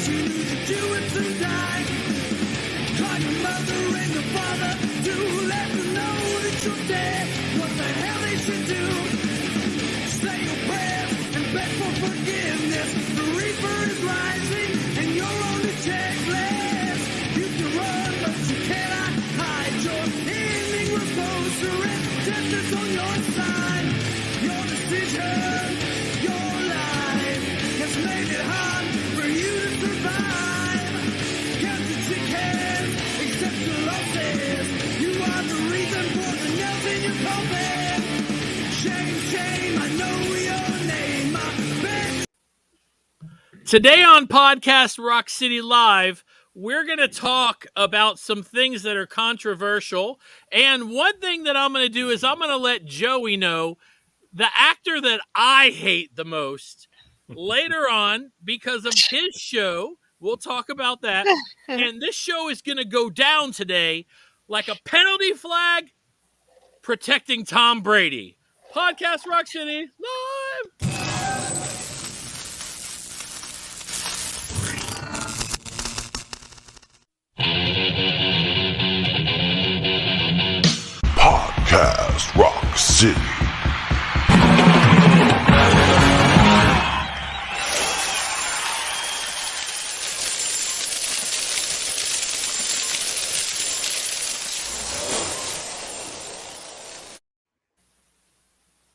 you knew that you would soon die. Call your mother and your father to let them know that you're dead. What the hell they should do? Say your prayers and beg for forgiveness. The reaper is rising and you're on the checklist. You can run, but you cannot hide. Your ending was closer and death is on your side. Your decision, your life has made it hard for you to survive. Count your chickens, accept your losses. You are the reason for the nails in your coffin. Shame, shame, I know your name, my bitch. Today on Podcast Rock City Live, we're going to talk about some things that are controversial. And one thing that I'm going to do is I'm going to let Joey know the actor that I hate the most later on because of his show. We'll talk about that. And this show is going to go down today like a penalty flag protecting Tom Brady. Podcast Rock City Live. Podcast Rock City.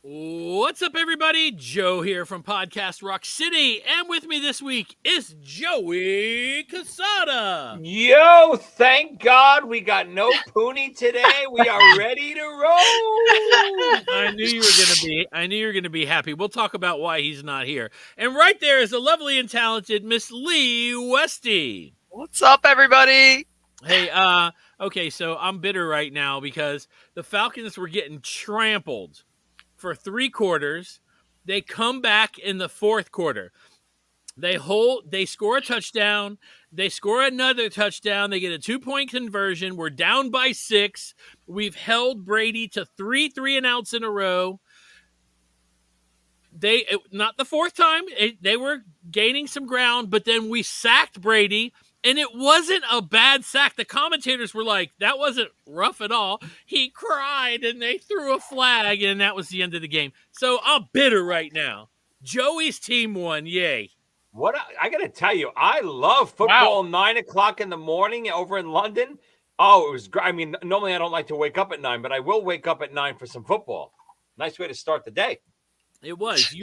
What's up, everybody? Joe here from Podcast Rock City, and with me this week is Joey Casada. Yo, thank God we got no Poonie today. We are ready to roll. I knew you were gonna be happy. We'll talk about why he's not here. And right there is the lovely and talented Miss Lee Westy. What's up, everybody? Hey, okay, so I'm bitter right now because the Falcons were getting trampled for 3 quarters. They come back in the 4th quarter. They score a touchdown. They score another touchdown. They get a 2-point conversion. We're down by 6. We've held Brady to 3 3-and-outs in a row. Not the 4th time. They were gaining some ground, but then we sacked Brady. And it wasn't a bad sack. The commentators were like, that wasn't rough at all. He cried, and they threw a flag, and that was the end of the game. So I'm bitter right now. Joey's team won. Yay. I got to tell you, I love football. 9 o'clock in the morning over in London. Oh, it was great. I mean, normally I don't like to wake up at 9, but I will wake up at 9 for some football. Nice way to start the day. It was.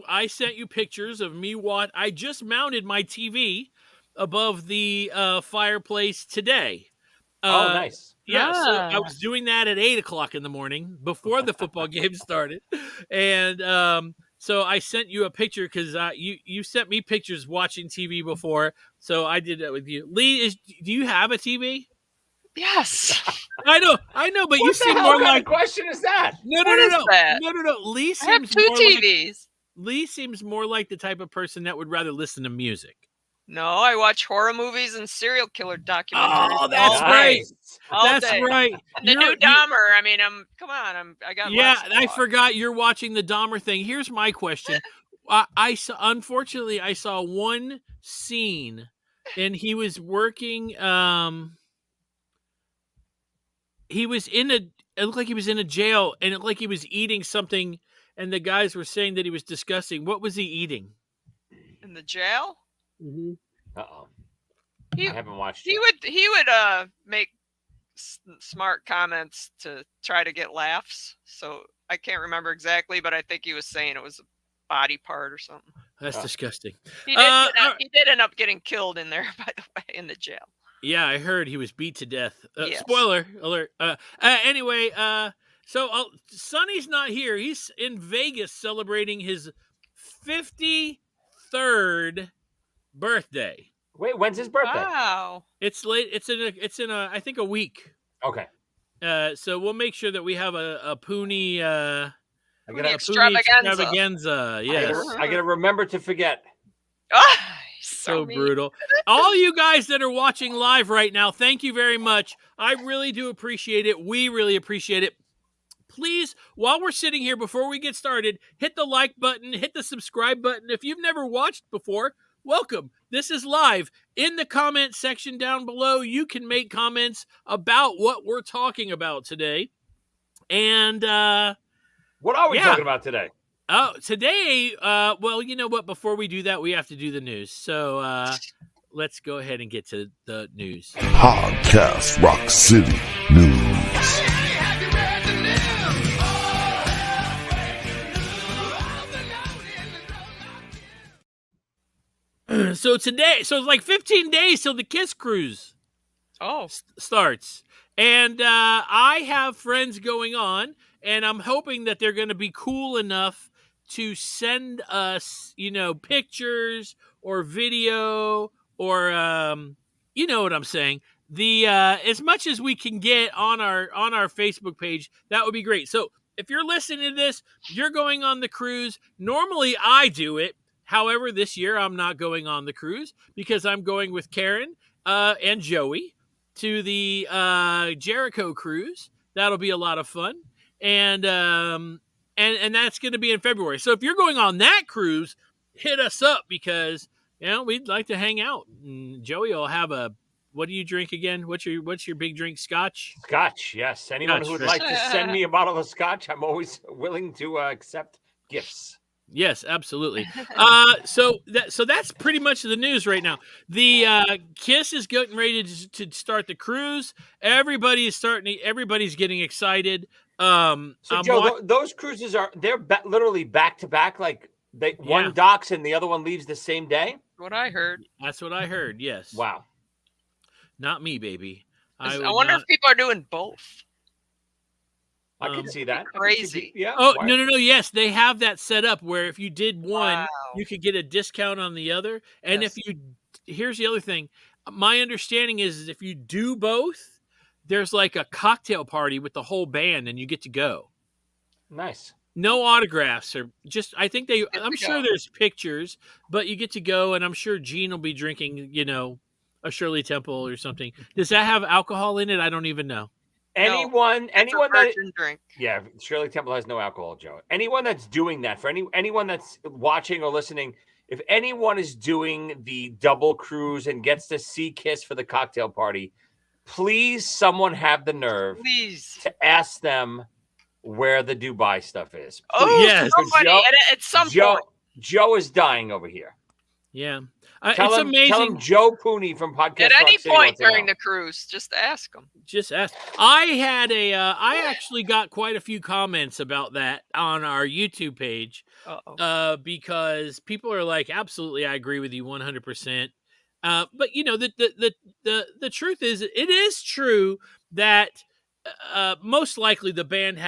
I sent you pictures of me. I just mounted my TV above the fireplace today. Oh, nice. Yeah, so I was doing that at 8 o'clock in the morning before the football game started. And so I sent you a picture because you sent me pictures watching TV before, so I did that with you. Lee, do you have a TV? Yes. I know, but you seem more like. What question is that? No. That? No. Lee seems I have 2 TVs. Lee seems more like the type of person that would rather listen to music. No, I watch horror movies and serial killer documentaries. Oh, that's right. That's day. right. The new Dahmer. I mean, I got. Yeah, I forgot you're watching the Dahmer thing. Here's my question. Unfortunately, I saw one scene, and he was working. It looked like he was in a jail, and it looked like he was eating something, and the guys were saying that he was disgusting. What was he eating? In the jail? Mm-hmm. Uh-oh. I haven't watched it. He would make smart comments to try to get laughs. So I can't remember exactly, but I think he was saying it was a body part or something. That's disgusting. He did end up getting killed in there, by the way, in the jail. Yeah, I heard he was beat to death. Yes. Spoiler alert. Anyway, so Sonny's not here. He's in Vegas celebrating his 53rd birthday. Wait, when's his birthday? Wow. It's late. It's in a I think a week. Okay. So we'll make sure that we have a Poonie extravaganza. Yes. I gotta remember to forget. So brutal. All you guys that are watching live right now, thank you very much. I really do appreciate it. We really appreciate it. Please, while we're sitting here, before we get started, hit the like button, hit the subscribe button. If you've never watched before, welcome. This is live. In the comment section down below, you can make comments about what we're talking about today. And what are we talking about today? Oh, today, well, you know what? Before we do that, we have to do the news. So let's go ahead and get to the news. Podcast Rock City News. So today, so it's like 15 days till the Kiss Cruise starts. And I have friends going on, and I'm hoping that they're going to be cool enough to send us, pictures or video or, you know what I'm saying. The as much as we can get on our Facebook page, that would be great. So if you're listening to this, you're going on the cruise. Normally I do it. However, this year I'm not going on the cruise because I'm going with Karen and Joey to the Jericho cruise. That'll be a lot of fun. And that's going to be in February. So if you're going on that cruise, hit us up because we'd like to hang out. And Joey will have what do you drink again? What's your big drink? Scotch? Scotch, yes. Anyone who would like to send me a bottle of scotch, I'm always willing to accept gifts. Yes, absolutely. So that's pretty much the news right now. The Kiss is getting ready to start the cruise. Everybody's getting excited. So Joe, those cruises they're literally back to back, like one docks and the other one leaves the same day. What I heard. That's what I heard. Yes. Wow. Not me, baby. I wonder if people are doing both. I can see that. Crazy. Yeah. Oh, no. Yes, they have that set up where if you did one, you could get a discount on the other. And here's the other thing. My understanding is if you do both, there's like a cocktail party with the whole band and you get to go. Nice. No autographs or I'm sure there's pictures, but you get to go and I'm sure Gene will be drinking, a Shirley Temple or something. Does that have alcohol in it? I don't even know. Anyone that drink. Yeah, Shirley Temple has no alcohol, Joe. Anyone that's doing that, for anyone that's watching or listening, if anyone is doing the double cruise and gets to see Kiss for the cocktail party, please someone have the nerve to ask them where the Dubai stuff is. Oh, yes. Somebody at some point. Joe is dying over here. Yeah. It's amazing. Tell him Joe Pooney from Podcast At any Rock City point during the cruise, just ask him. Just ask. I actually got quite a few comments about that on our YouTube page. Because people are like, absolutely, I agree with you 100%. But the truth is, it is true that most likely the band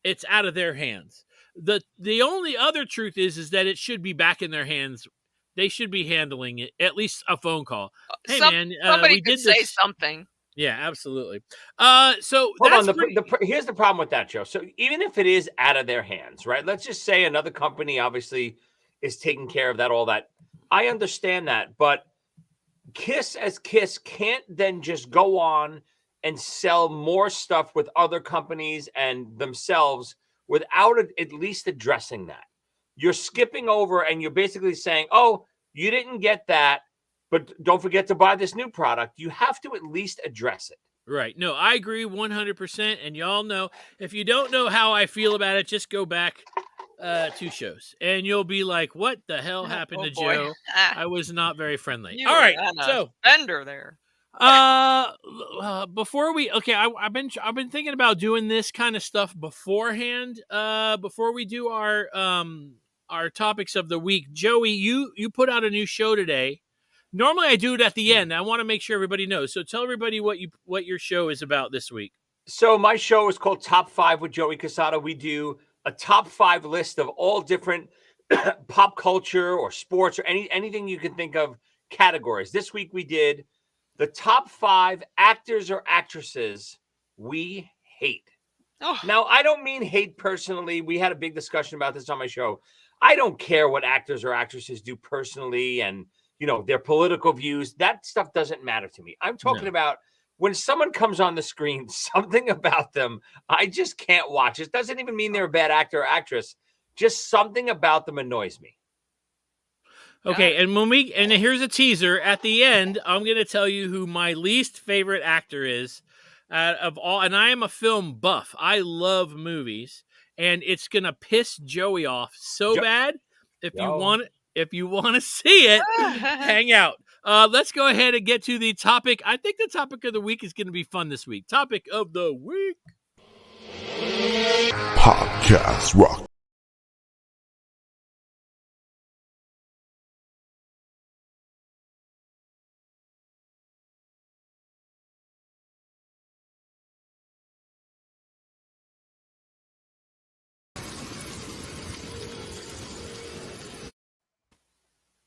it's out of their hands. The only other truth is that it should be back in their hands. They should be handling it, at least a phone call. Hey, man, somebody could say something. Yeah, absolutely. So hold on. Here's the problem with that, Joe. So even if it is out of their hands, right? Let's just say another company obviously is taking care of that, all that. I understand that, but Kiss as Kiss can't then just go on and sell more stuff with other companies and themselves without at least addressing that. You're skipping over and you're basically saying, oh, you didn't get that, but don't forget to buy this new product. You have to at least address it. Right. No, I agree 100%. And y'all know, if you don't know how I feel about it, just go back 2 shows and you'll be like, what the hell happened to Joe? I was not very friendly. All right. So Bender there. Before I've been thinking about doing this kind of stuff beforehand, before we do our topics of the week. Joey, you put out a new show today. Normally I do it at the end. I want to make sure everybody knows. So tell everybody what your show is about this week. So my show is called Top 5 with Joey Casado. We do a top 5 list of all different pop culture or sports or anything you can think of categories. This week we did the top 5 actors or actresses we hate. Oh. Now, I don't mean hate personally. We had a big discussion about this on my show. I don't care what actors or actresses do personally and, their political views. That stuff doesn't matter to me. I'm talking about when someone comes on the screen, something about them, I just can't watch. It doesn't even mean they're a bad actor or actress. Just something about them annoys me. Okay, and here's a teaser. At the end, I'm going to tell you who my least favorite actor is of all. And I am a film buff. I love movies, and it's going to piss Joey off so bad. If you want to see it, hang out. Let's go ahead and get to the topic. I think the topic of the week is going to be fun this week. Topic of the week. Podcast Rock.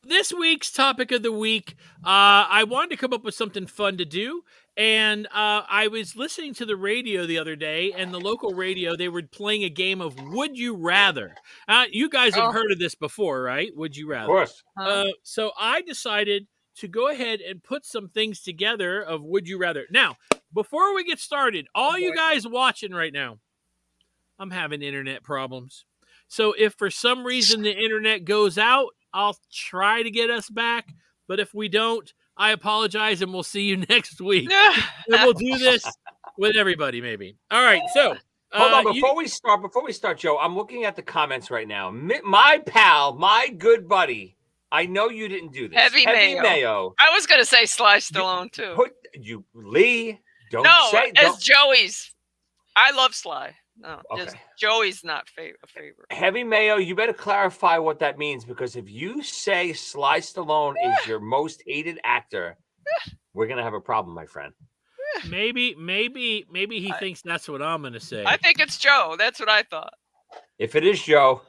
This week's topic of the week, I wanted to come up with something fun to do, and I was listening to the radio the other day, and the local radio, they were playing a game of Would You Rather. You guys have heard of this before, right? Would You Rather? Of course. So I decided to go ahead and put some things together of Would You Rather. Now, before we get started, all you guys watching right now, I'm having internet problems. So if for some reason the internet goes out, I'll try to get us back. But if we don't, I apologize, and we'll see you next week. And we'll do this with everybody, maybe. All right. So hold on. Before we start, Joe, I'm looking at the comments right now. My pal, my good buddy. I know you didn't do this. Heavy Mayo. I was gonna say Sly Stallone too. Lee. Don't say as Joey's. I love Sly. No, okay. Just Joey's not a favorite. Heavy Mayo, you better clarify what that means, because if you say Sly Stallone is your most hated actor, we're gonna have a problem, my friend. Maybe he thinks that's what I'm gonna say. I think it's Joe. That's what I thought. If it is Joe,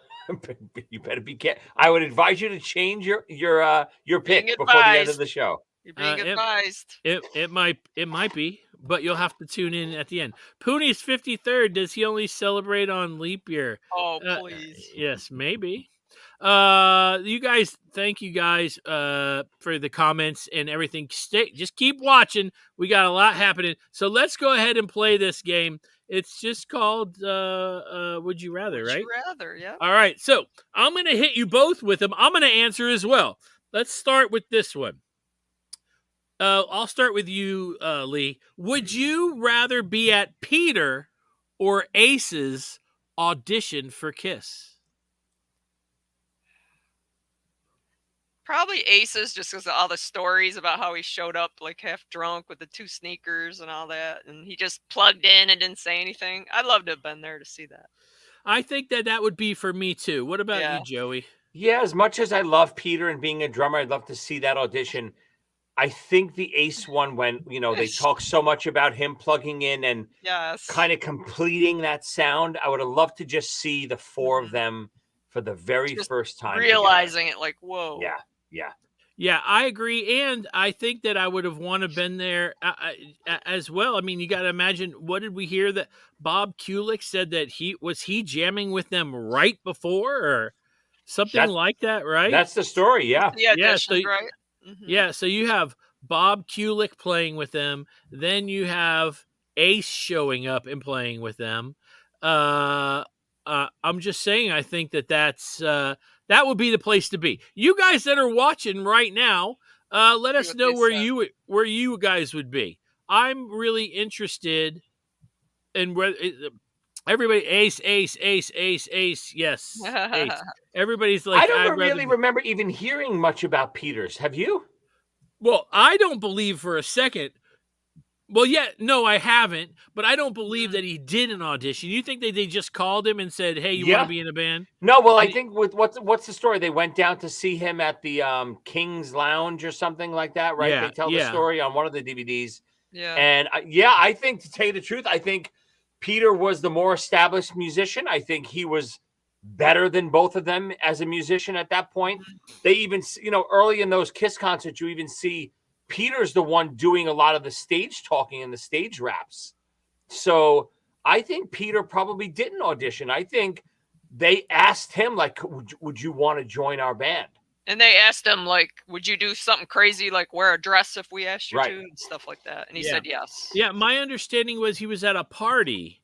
you better be careful. I would advise you to change your pick before the end of the show. You're being advised. It might be, but you'll have to tune in at the end. Pooney's 53rd. Does he only celebrate on leap year? Oh, please. Yes, maybe. Thank you guys for the comments and everything. Just keep watching. We got a lot happening. So let's go ahead and play this game. It's just called Would You Rather, right? Would you rather, yeah. All right. So I'm going to hit you both with them. I'm going to answer as well. Let's start with this one. I'll start with you, Lee. Would you rather be at Peter or Ace's audition for Kiss? Probably Aces, just because of all the stories about how he showed up like half drunk with the 2 sneakers and all that, and he just plugged in and didn't say anything. I'd love to have been there to see that. I think that would be for me too. What about you, Joey? Yeah, as much as I love Peter and being a drummer, I'd love to see that audition. I think the Ace one, when they talk so much about him plugging in and kind of completing that sound, I would have loved to just see the 4 of them for the very first time. Realizing it, like, whoa. Yeah, I agree. And I think that I would have wanted to been there as well. I mean, you got to imagine, what did we hear that Bob Kulick said that he was jamming with them right before or something like that, right? That's the story, yeah. So, right? Mm-hmm. Yeah, so you have Bob Kulick playing with them, then you have Ace showing up and playing with them. I'm just saying, I think that would be the place to be. You guys that are watching right now, let us know where you guys would be. I'm really interested in where everybody Ace. Yes, Ace. Everybody's like, I don't really remember even hearing much about Peters. Have you? Well, I don't believe for a second. Well, yeah, no, I haven't. But I don't believe that he did an audition. You think they just called him and said, "Hey, you want to be in a band?" No, well, I think with what's the story? They went down to see him at the King's Lounge or something like that, right? They tell the story on one of the DVDs. Yeah, and I think, to tell you the truth, I think Peter was the more established musician. I think he was better than both of them as a musician at that point. They even, early in those Kiss concerts, you even see Peter's the one doing a lot of the stage talking and the stage raps. So I think Peter probably didn't audition. I think they asked him, like, would you want to join our band? And they asked him, like, would you do something crazy, like wear a dress if we asked you to, and stuff like that. And he said yes. Yeah, my understanding was he was at a party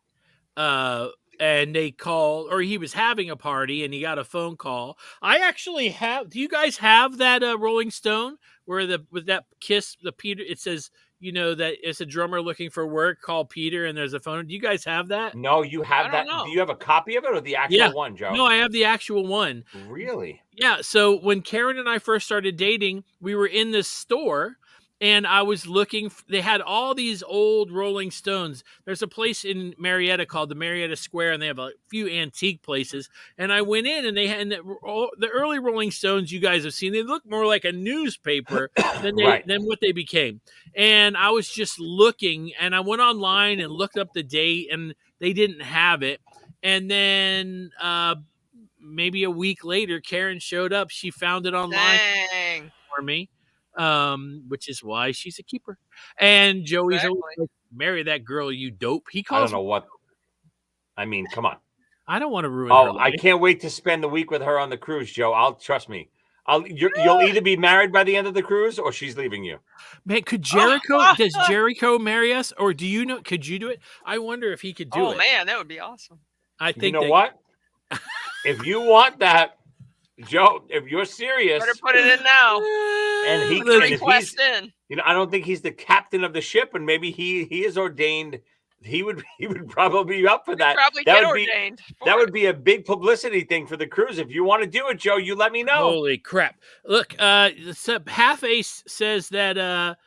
and they called, or he was having a party and he got a phone call. I actually have. Do you guys have that Rolling Stone where with that Kiss, the Peter? It says, that it's a drummer looking for work. Call Peter, and there's a phone. Do you guys have that? No, you have I that. don't know. Do you have a copy of it or the actual Yeah. one, Joe? No, I have the actual one. Really? Yeah. So when Karen and I first started dating, we were in this store. And I was looking, they had all these old Rolling Stones. There's a place in Marietta called the Marietta Square, and they have a few antique places. And I went in, and they had the early Rolling Stones you guys have seen. They look more like a newspaper than what they became. And I was just looking, and I went online and looked up the date, and they didn't have it. And then maybe a week later, Karen showed up. She found it online for me. Which is why she's a keeper. And Joey's always like, marry that girl, you dope. He calls. I don't know what. I mean, come on. I don't want to ruin her life. I can't wait to spend the week with her on the cruise, Joe. Trust me. You'll either be married by the end of the cruise or she's leaving you. Man, does Jericho marry us, or could you do it? I wonder if he could do it. Oh man, that would be awesome. I think what? If you want that, Joe, if you're serious, better put it in now. And he request in. I don't think he's the captain of the ship, and maybe he is ordained. He would probably be up for that. That would be a big publicity thing for the cruise. If you want to do it, Joe, you let me know. Holy crap! Look, Half Ace says that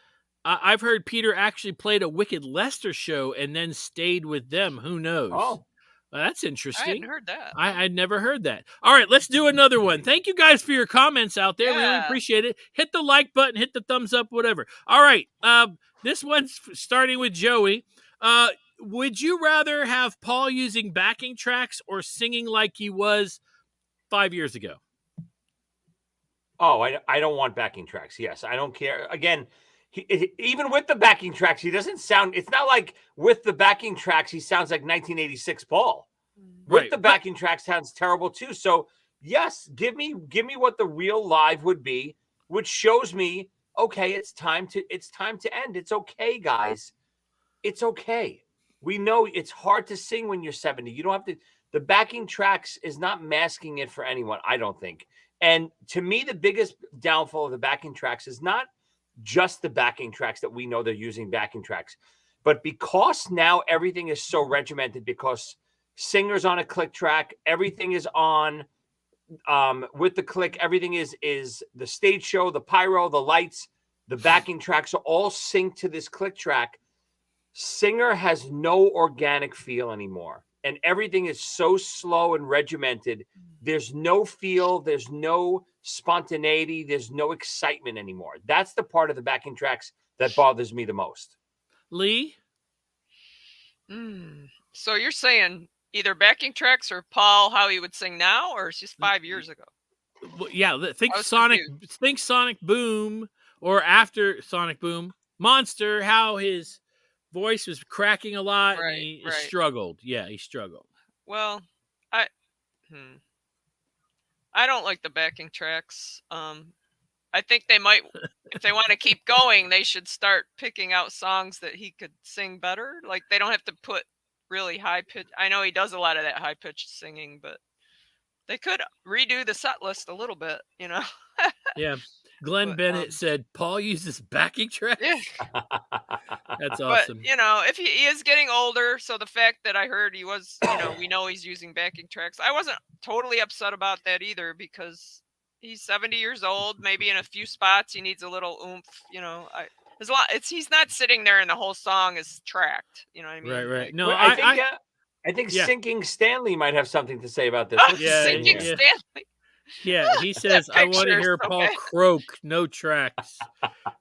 I've heard Peter actually played a Wicked Lester show and then stayed with them. Who knows? Oh. Well, that's interesting. I hadn't heard that. I'd never heard that. All right, let's do another one. Thank you guys for your comments out there. Yeah. We really appreciate it. Hit the like button, hit the thumbs up, whatever. All right, this one's starting with Joey. Would you rather have Paul using backing tracks or singing like he was 5 years ago? Oh, I don't want backing tracks. Yes, I don't care. Again, even with the backing tracks, he doesn't sound. It's not like with the backing tracks, he sounds like 1986 Paul. Right. With the backing tracks, sounds terrible too. So yes, give me what the real live would be, which shows me, okay, it's time to end. It's okay, guys. It's okay. We know it's hard to sing when you're 70. You don't have to. The backing tracks is not masking it for anyone, I don't think. And to me, the biggest downfall of the backing tracks is not just the backing tracks that we know they're using backing tracks, but because now everything is so regimented, because singers on a click track, everything is on with the click, everything is the stage show, the pyro, the lights, the backing tracks are all synced to this click track. Singer has no organic feel anymore, and everything is so slow and regimented. There's no feel, there's no spontaneity, there's no excitement anymore. That's the part of the backing tracks that bothers me the most. Lee? So you're saying either backing tracks or Paul, how he would sing now, or it's just 5 years ago? Well, yeah, think Sonic Boom, or after Sonic Boom, Monster, how his voice was cracking a lot, and he struggled. Yeah, he struggled. Well, I don't like the backing tracks. I think they might, if they want to keep going, they should start picking out songs that he could sing better. Like, they don't have to put really high pitch. I know he does a lot of that high pitched singing, but they could redo the set list a little bit, Yeah. Glenn Bennett said Paul uses backing tracks. Yeah. That's awesome. But, if he is getting older, so the fact that I heard he was, we know he's using backing tracks. I wasn't totally upset about that either, because he's 70 years old. Maybe in a few spots he needs a little oomph. There's a lot. He's not sitting there and the whole song is tracked. You know what I mean? Right. Like, No, I think Sinking Stanley might have something to say about this. Sinking Stanley. Yeah, he says, I want to hear Paul croak, no tracks.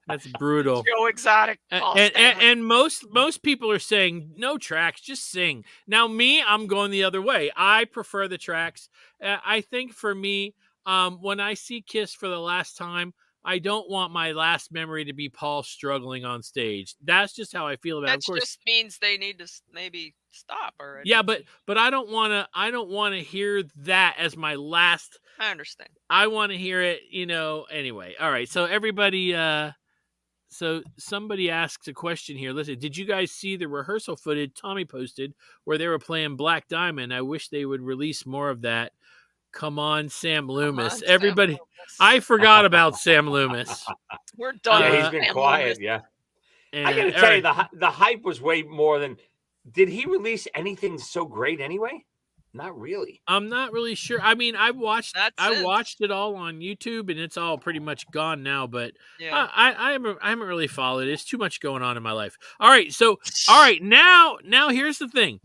That's brutal. Joe Exotic. And most people are saying, no tracks, just sing. Now, me, I'm going the other way. I prefer the tracks. I think for me, when I see Kiss for the last time, I don't want my last memory to be Paul struggling on stage. That's just how I feel about it. Of course, just means they need to maybe stop already. Yeah, but I don't want to hear that as my last. I understand. I want to hear it, anyway. All right. So everybody So somebody asks a question here. Listen, did you guys see the rehearsal footage Tommy posted where they were playing Black Diamond? I wish they would release more of that. Come on, Sam Loomis. Sam Everybody, Loomis. I forgot about Sam Loomis. We're done. Yeah, with he's been Sam quiet. Loomis. Yeah, And, I got to tell you, the hype was way more than. Did he release anything so great anyway? Not really. I'm not really sure. I mean, I watched That's it. it all on YouTube, and it's all pretty much gone now. But Yeah. I haven't really followed it. It's too much going on in my life. All right, now here's the thing.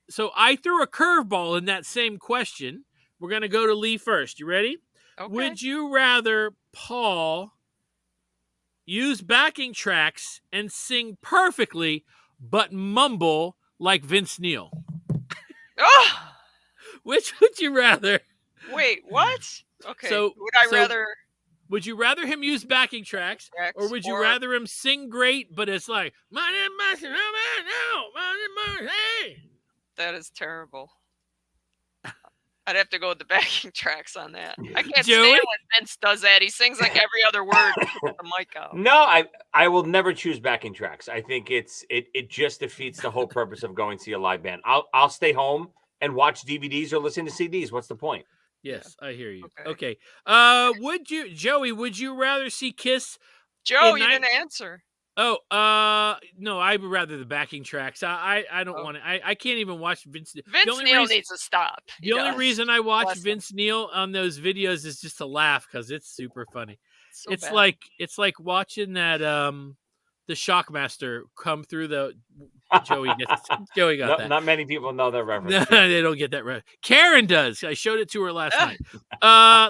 So I threw a curveball in that same question. We're gonna go to Lee first. You ready? Okay. Would you rather Paul use backing tracks and sing perfectly, but mumble like Vince Neil? Oh, Which would you rather? wait, what? Okay. So- would I so- rather Would you rather him use backing tracks, or would you rather him sing great, but it's like, hey? That is terrible. I'd have to go with the backing tracks on that. I can't Joey? stand when Vince does that. He sings like every other word with the mic out. No, I will never choose backing tracks. I think it just defeats the whole purpose of going to see a live band. I'll stay home and watch DVDs or listen to CDs. What's the point? Yes, I hear you. Okay. Okay. Joey, would you rather see Kiss? Joe, In you night- didn't answer. Oh, no, I would rather the backing tracks. I don't want to. I can't even watch Vince. Vince Neil needs to stop. He The only does. reason I watch Bless him. Vince Neil on those videos is just to laugh because it's super funny. So it's bad. like watching that the Shockmaster come through the. Joey got that. Not many people know that No, reference. they don't get that right. Karen does. I showed it to her last night.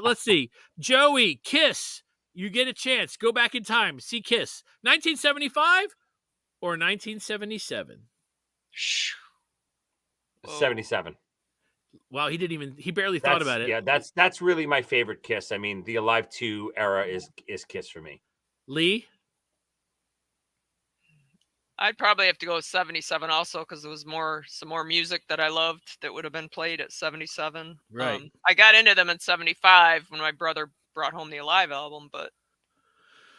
Let's see. Joey, Kiss. You get a chance. Go back in time. See Kiss. 1975 or 1977? Shh. Whoa. 77. Wow, he barely thought about it. Yeah, that's really my favorite Kiss. I mean, the Alive 2 era is Kiss for me. Lee? I'd probably have to go with 77 also because there was some more music that I loved that would have been played at 77. Right. I got into them in 75 when my brother brought home the Alive album, but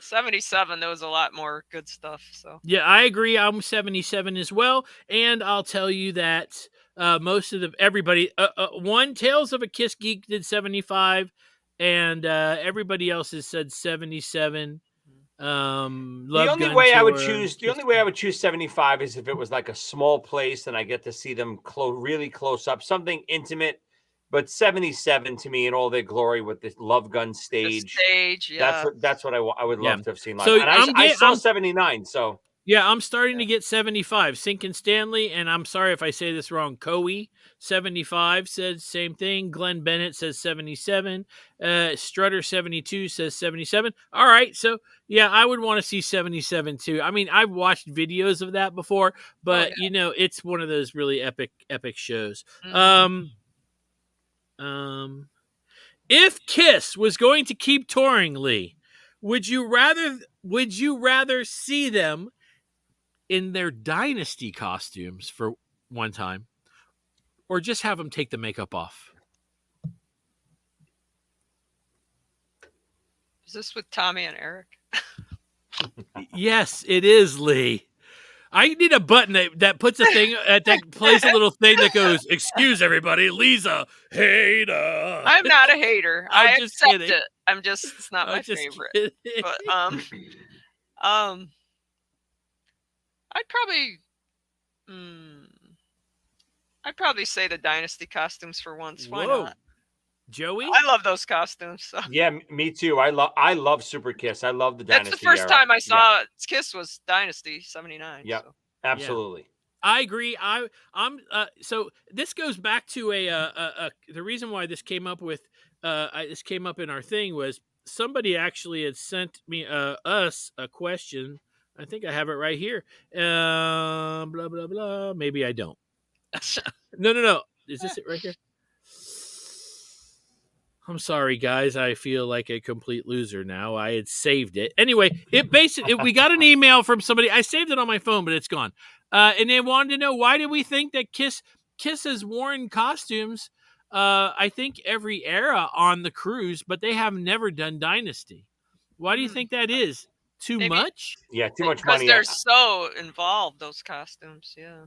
77 there was a lot more good stuff. So Yeah, I agree. I'm 77 as well, and I'll tell you that most of everybody one Tales of a Kiss Geek did 75, and everybody else has said 77. The only way I would choose 75 is if it was like a small place and I get to see them really close up, something intimate. But 77 to me in all their glory with the Love Gun stage. the stage, yeah. That's what I would love to have seen live. So and I saw 79, so yeah, I'm starting to get 75. Sink and Stanley, and I'm sorry if I say this wrong. Coey 75 says same thing. Glenn Bennett says 77. Strutter 72 says 77. All right, so yeah, I would want to see 77 too. I mean, I've watched videos of that before, but it's one of those really epic shows. Mhm. If Kiss was going to keep touring, Lee, would you rather see them in their Dynasty costumes for one time, or just have them take the makeup off? Is this with Tommy and Eric? Yes, it is, Lee. I need a button that puts a thing that plays a little thing that goes, "Excuse everybody, Lee's a hater." I'm not a hater. I'm I just accept kidding. it. It's not my favorite. Kidding. But I'd probably say the Dynasty costumes for once. Why Whoa. not? Joey? I love those costumes. So. yeah, me too. I love Super Kiss. I love the Dynasty. That's the first era. time I saw Kiss was Dynasty 79. Yeah. So. Absolutely. I agree. I'm so this goes back to the reason why this came up with this came up in our thing was somebody actually had sent me us a question. I think I have it right here. Blah blah blah. Maybe I don't. No. Is this it right here? I'm sorry, guys. I feel like a complete loser now. I had saved it. Anyway, we got an email from somebody. I saved it on my phone, but it's gone. And they wanted to know, why did we think that Kiss has worn costumes, I think every era on the cruise, but they have never done Dynasty. Why do you think that is? Too Maybe- much? Yeah, too much Because money. they're so involved, those costumes. Yeah.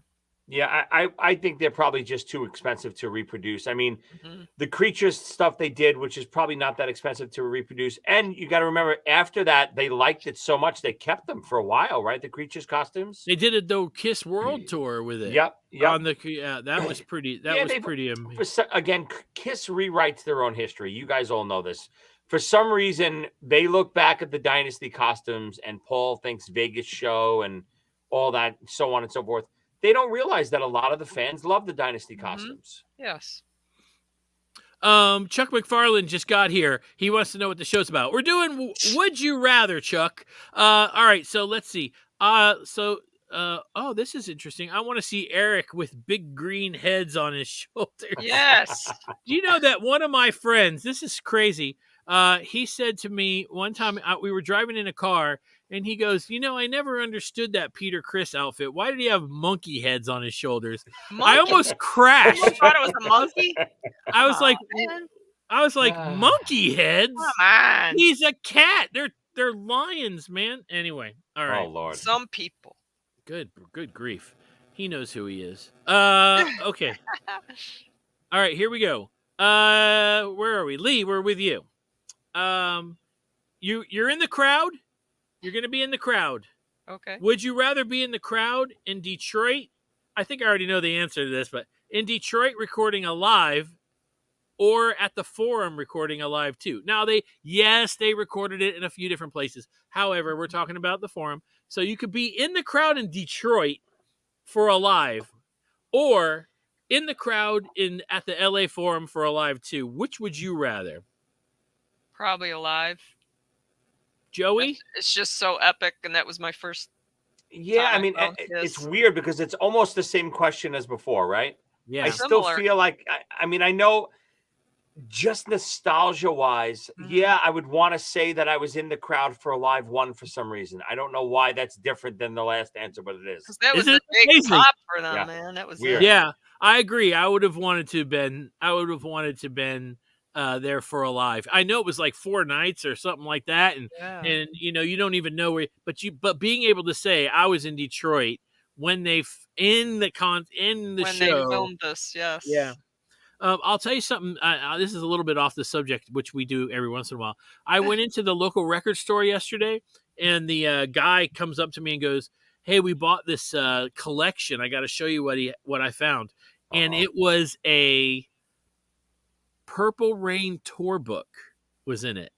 Yeah, I think they're probably just too expensive to reproduce. I mean, hmm the creatures stuff they did, which is probably not that expensive to reproduce. And you got to remember, after that, they liked it so much they kept them for a while, right? The creatures costumes. They did a Kiss World Tour with it. Yep, yep. On the that was pretty. That Yeah, was they've- pretty. Again, Kiss rewrites their own history. You guys all know this. For some reason, they look back at the Dynasty costumes, and Paul thinks Vegas show and all that, so on and so forth. They don't realize that a lot of the fans love the Dynasty costumes. Yes. Chuck McFarland just got here. He wants to know what the show's about. We're doing Would You Rather, Chuck. All right, so let's see. Oh, this is interesting. I want to see Eric with big green heads on his shoulders. Yes. Do you know that one of my friends, this is crazy, he said to me one time, we were driving in a car, and he goes, I never understood that Peter Criss outfit. Why did he have monkey heads on his shoulders? Monkey. I almost crashed. You thought it was a monkey? I was like, Man, monkey heads? come on. He's a cat. They're lions, man. Anyway, all right. Oh Lord. Some people. Good grief. He knows who he is. Okay. All right, here we go. Where are we? Lee, we're with you. You're in the crowd. You're going to be in the crowd. Okay. Would you rather be in the crowd in Detroit? I think I already know the answer to this, but in Detroit recording a live, or at the Forum recording a live too. Now they recorded it in a few different places. However, we're talking about the Forum. So you could be in the crowd in Detroit for a live, or in the crowd at the LA Forum for a live too. Which would you rather? Probably alive. Joey? It's just so epic, and that was my first. Yeah, I mean, it's weird because it's almost the same question as before, right? Yeah. I still feel like, I mean, I know just nostalgia-wise, yeah, I would want to say that I was in the crowd for a live one for some reason. I don't know why that's different than the last answer, but it is. Because that was Isn't the it big amazing? pop for them, Yeah. man. That was Weird. it. Yeah, I agree. I would have wanted to been there for a live. I know it was like 4 nights or something like that, and Yeah. you don't even know where. But being able to say I was in Detroit when they in the when show. they filmed this, yes. Yeah. I'll tell you something. This is a little bit off the subject, which we do every once in a while. I went into the local record store yesterday, and the guy comes up to me and goes, "Hey, we bought this collection. I got to show you what I found." And it was a Purple Rain tour book was in it.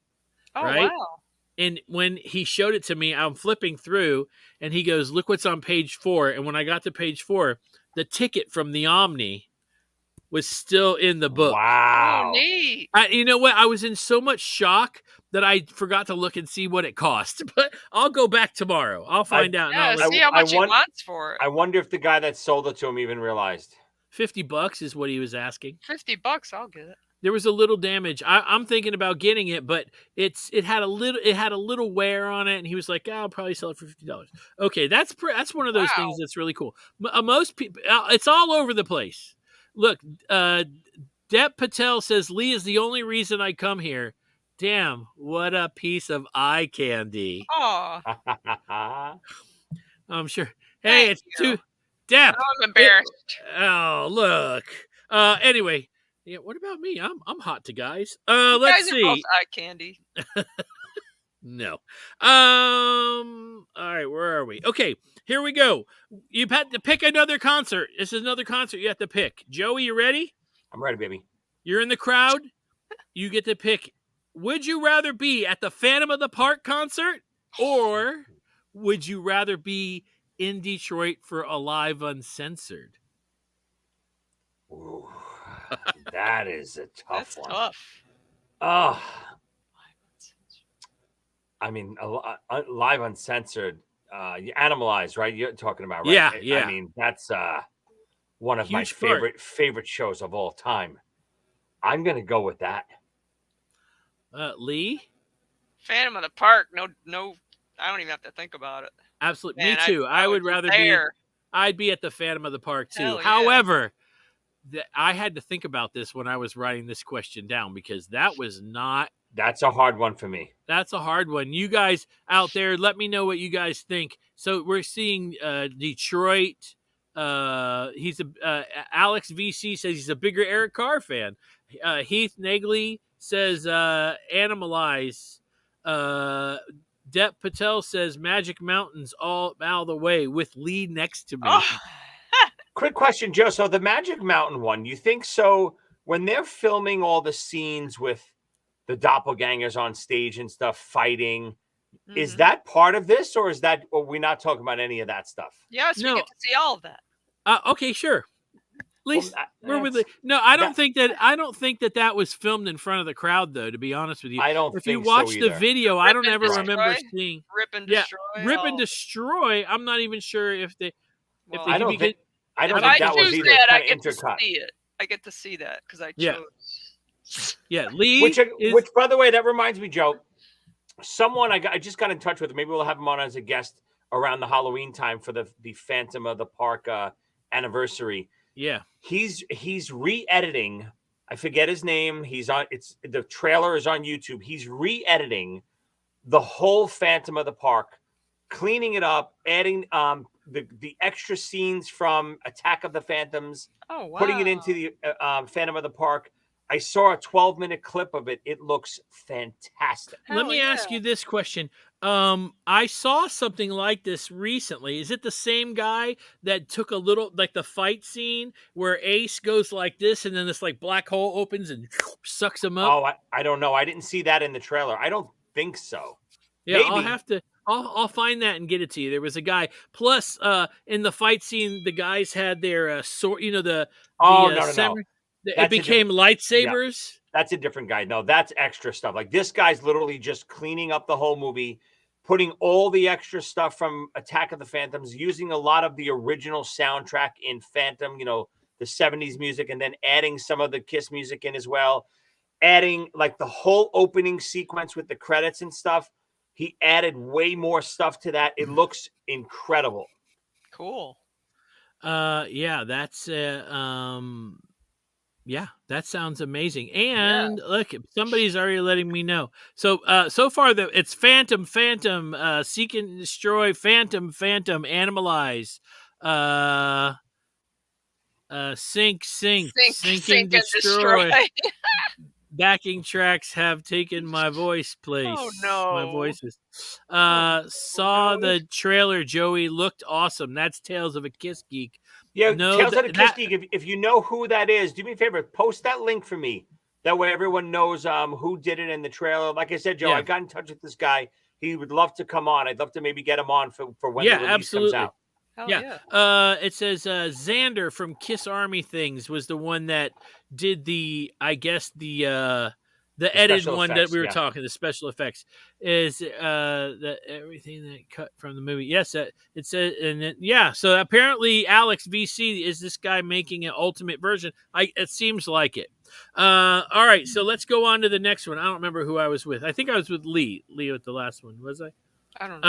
Oh, Right? wow. And when he showed it to me, I'm flipping through, and he goes, "Look what's on page 4." And when I got to page 4, the ticket from the Omni was still in the book. Wow. Oh, neat. You know what? I was in so much shock that I forgot to look and see what it cost. But I'll go back tomorrow. I'll find out. Yeah, And I'll see how much he want- wants for it. I wonder if the guy that sold it to him even realized. $50 is what he was asking. $50, I'll get it. There was a little damage. I'm thinking about getting it, but it had a little wear on it, and he was like, "I'll probably sell it for $50." Okay, that's one of those things that's really cool. Most people, it's all over the place. Look, Deb Patel says Lee is the only reason I come here. Damn, what a piece of eye candy. Oh, I'm sure. Hey, Thank it's you. too Deb. I'm embarrassed. Oh, look. Anyway, yeah. What about me? I'm hot to guys. You Let's guys are both see. eye candy. No. All right. Where are we? Okay. Here we go. You've had to pick another concert. This is another concert you have to pick. Joey, you ready? I'm ready, baby. You're in the crowd. You get to pick. Would you rather be at the Phantom of the Park concert, or would you rather be in Detroit for a live Uncensored? Ooh, that is a tough That's one. tough. Oh, I mean, live uncensored, Animalized, right? You're talking about, right? Yeah, yeah. I mean, that's one of my Huge part. favorite shows of all time. I'm gonna go with that. Lee? Phantom of the Park. No, I don't even have to think about it. Absolutely. Man, Me too. I would rather be. there. I'd be at the Phantom of the Park too. Hell yeah. However, I had to think about this when I was writing this question down, because that was not That's a hard one for me. That's a hard one. You guys out there, let me know what you guys think. So we're seeing Detroit. He's Alex VC says he's a bigger Eric Carr fan. Heath Nagley says Animalize. Depp Patel says Magic Mountains all the way with Lee next to me. Oh. Quick question, Joe. So the Magic Mountain one, you think so when they're filming all the scenes with the doppelgangers on stage and stuff fighting, is that part of this, or are we not talking about any of that stuff? Yes, we get to see all of that. Okay, sure. At least we're with No, I don't think that was filmed in front of the crowd, though. To be honest with you, I don't. If think you watch so the video, I don't ever remember seeing Rip and Destroy. Rip and Destroy. I'm not even sure if they. Well, I don't think that was either. That, I get intercut. to see it. I get to see that because I chose. Yeah, Lee. Which, by the way, that reminds me, Joe. Someone I just got in touch with. Maybe we'll have him on as a guest around the Halloween time for the Phantom of the Park anniversary. Yeah, he's re-editing. I forget his name. The trailer is on YouTube. He's re-editing the whole Phantom of the Park, cleaning it up, adding the extra scenes from Attack of the Phantoms, putting it into the Phantom of the Park. I saw a 12-minute clip of it. It looks fantastic. Let me ask you this question. I saw something like this recently. Is it the same guy that took a little, like the fight scene where Ace goes like this and then this like black hole opens and sucks him up? Oh, I don't know. I didn't see that in the trailer. I don't think so. Yeah, maybe. I'll have to. I'll find that and get it to you. There was a guy. Plus, in the fight scene, the guys had their sword. You know no. It became lightsabers. Yeah, that's a different guy. No, that's extra stuff. Like this guy's literally just cleaning up the whole movie, putting all the extra stuff from Attack of the Phantoms, using a lot of the original soundtrack in Phantom, the 70s music, and then adding some of the Kiss music in as well. Adding like the whole opening sequence with the credits and stuff. He added way more stuff to that. It looks incredible. Cool. Yeah, that's yeah, that sounds amazing. And look, somebody's already letting me know. So so far it's Phantom, Seek and Destroy, Phantom, Animalize, Sink and Destroy. Backing tracks have taken my voice place. Oh no, my voices. Saw the trailer. Joey looked awesome. That's Tales of a Kiss Geek. Yeah, Tales of a Kiss Geek. If you know who that is, do me a favor, post that link for me. That way, everyone knows who did it in the trailer. Like I said, Joe, I got in touch with this guy. He would love to come on. I'd love to maybe get him on for when the release comes out. It says Xander from Kiss Army Things was the one that did the edited one that we were talking. The special effects is everything that cut from the movie. Yes, it says, and so apparently Alex VC is this guy making an ultimate version. It seems like it. All right, so let's go on to the next one. I don't remember who I was with. I think I was with Lee with the last one. Was I? I don't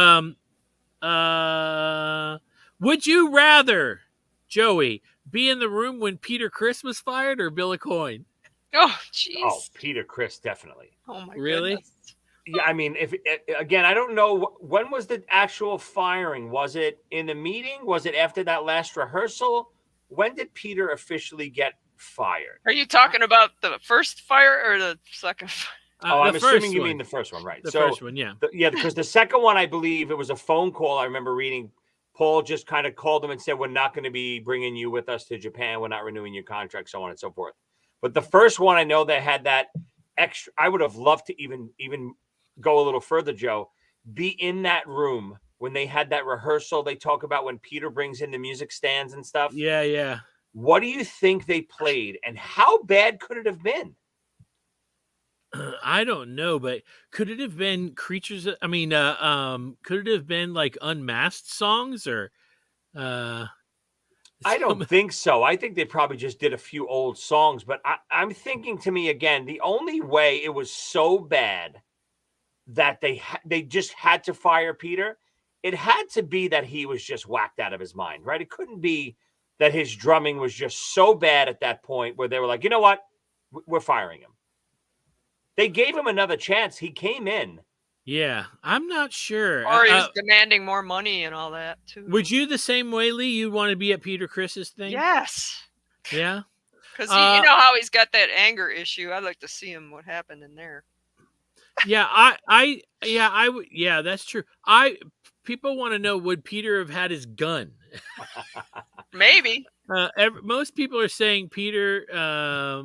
know. Would you rather, Joey, be in the room when Peter Criss was fired or Billy Coyne? Oh, jeez. Oh, Peter Criss, definitely. Oh, my really? goodness. Yeah, I mean, again, I don't know. When was the actual firing? Was it in the meeting? Was it after that last rehearsal? When did Peter officially get fired? Are you talking about the first fire or the second fire? I'm assuming you mean the first one, right? The first one, yeah. Because the second one, I believe it was a phone call. I remember reading. Paul just kind of called him and said, we're not going to be bringing you with us to Japan. We're not renewing your contract, so on and so forth. But the first one, I know they had that extra. I would have loved to even go a little further, Joe, be in that room when they had that rehearsal. They talk about when Peter brings in the music stands and stuff. Yeah, yeah. What do you think they played, and how bad could it have been? I don't know, but could it have been creatures? I mean, could it have been like unmasked songs or? I don't think so. I think they probably just did a few old songs, but I'm thinking to me again, the only way it was so bad that they just had to fire Peter, it had to be that he was just whacked out of his mind, right? It couldn't be that his drumming was just so bad at that point where they were like, you know what, we're firing him. They gave him another chance. He came in. Yeah, I'm not sure. Or he was demanding more money and all that too. Would you the same way, Lee? You'd want to be at Peter Chris's thing? Yes. Yeah. Because you know how he's got that anger issue. I'd like to see him what happened in there. Yeah, yeah, that's true. People want to know, would Peter have had his gun? Maybe. Most people are saying Peter.